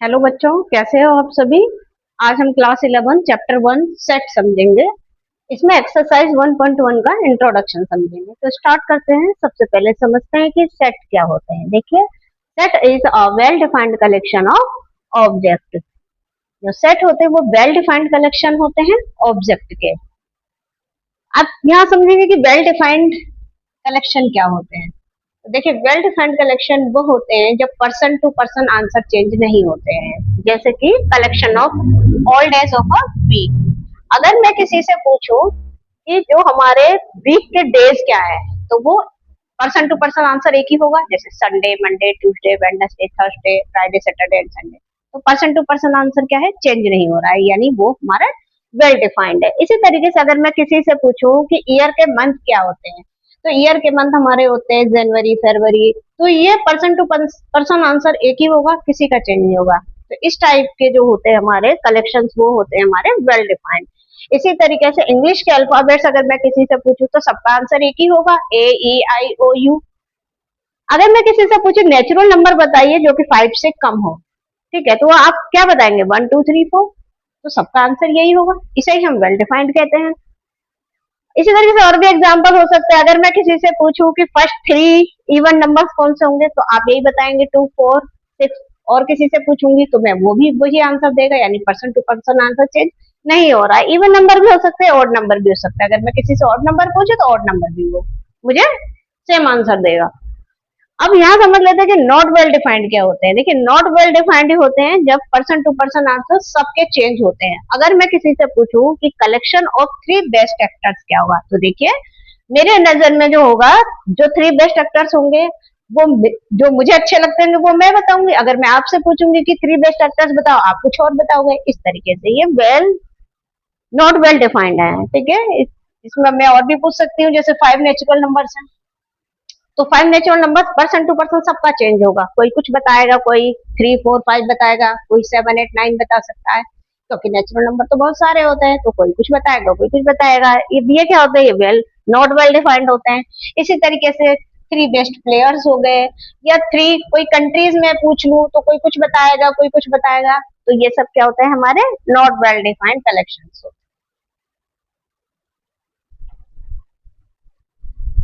Hello बच्चों, कैसे हो आप सभी। आज हम क्लास 11 चैप्टर 1 सेट समझेंगे। इसमें एक्सरसाइज 1.1 का इंट्रोडक्शन समझेंगे। तो स्टार्ट करते हैं। सबसे पहले समझते हैं कि सेट क्या होते हैं। देखिए, set is a well defined collection of object. जो सेट होते हैं वो वेल डिफाइंड कलेक्शन होते हैं ऑब्जेक्ट के। अब यहाँ समझेंगे कि वेल डिफाइंड कलेक्शन क्या होते हैं। तो देखिए, वेल डिफाइंड कलेक्शन वो होते हैं जब person to person answer change नहीं होते हैं। जैसे कि collection of all days of a week. अगर मैं किसी से पूछूं कि जो हमारे वीक के डेज क्या है, तो वो पर्सन टू पर्सन आंसर एक ही होगा। जैसे Sunday, Monday, Tuesday, Wednesday, Thursday, Friday, Saturday and Sunday. तो पर्सन टू पर्सन आंसर क्या है, चेंज नहीं हो रहा है, यानी वो हमारा वेल डिफाइंड है। इसी तरीके से अगर मैं किसी से पूछूं कि ईयर के मंथ क्या होते हैं, तो ईयर के मंथ हमारे होते हैं जनवरी, फरवरी। तो ये पर्सन टू पर्सन आंसर एक ही होगा, किसी का चेंज नहीं होगा। तो इस टाइप के जो होते हैं हमारे कलेक्शंस, वो होते हैं हमारे वेल डिफाइंड। इसी तरीके से इंग्लिश के अल्फाबेट्स अगर मैं किसी से पूछूं तो सबका आंसर एक ही होगा, A E I O U। अगर मैं किसी से पूछूं नेचुरल नंबर बताइए जो कि 5 से कम हो, ठीक है, तो आप क्या बताएंगे, 1 2 3 4। तो सबका आंसर यही होगा। इसे ही हम वेल डिफाइंड कहते हैं। इसी तरीके से और भी एग्जांपल हो सकते हैं। अगर मैं किसी से पूछूं कि फर्स्ट 3 इवन नंबर्स कौन से होंगे, तो आप यही बताएंगे, 2 4 6। और किसी से पूछूंगी तो मैं वो भी वही आंसर देगा, यानी person to person answer change नहीं हो रहा है। इवन नंबर भी हो सकते हैं, ऑड नंबर भी हो सकता है। अगर मैं किसी से ऑड नंबर पूछूं तो ऑड नंबर भी वो मुझे सेम आंसर देगा। अब यहाँ समझ लेते हैं कि नॉट वेल डिफाइंड क्या होते हैं। देखिए, नॉट वेल डिफाइंड होते हैं जब पर्सन टू पर्सन आंसर सबके चेंज होते हैं। अगर मैं किसी से पूछूं कि कलेक्शन ऑफ 3 बेस्ट एक्टर्स क्या होगा, तो देखिए, मेरे नजर में जो होगा, जो 3 बेस्ट एक्टर्स होंगे, वो जो मुझे अच्छे लगते हैं वो मैं बताऊंगी। अगर मैं आपसे पूछूंगी कि 3 बेस्ट एक्टर्स बताओ, आप कुछ और बताओगे। इस तरीके से ये नॉट वेल डिफाइंड है, ठीक है। इसमें मैं और भी पूछ सकती हूँ, जैसे 5 नेचुरल नंबर्स हैं, तो 5 natural number person to person सबका चेंज होगा। कोई कुछ बताएगा, कोई 3 4 5 बताएगा, कोई 7 8 9 बता सकता है, क्योंकि नेचुरल नंबर तो बहुत सारे होते हैं। तो कोई कुछ बताएगा, कोई कुछ बताएगा। ये क्या होता है, ये नॉट वेल डिफाइंड होते हैं। इसी तरीके से 3 बेस्ट प्लेयर्स हो गए, या 3 कोई कंट्रीज में पूछ लूं तो कोई कुछ बताएगा, कोई कुछ बताएगा। तो ये सब क्या होता है, हमारे नॉट वेल डिफाइंड कलेक्शन।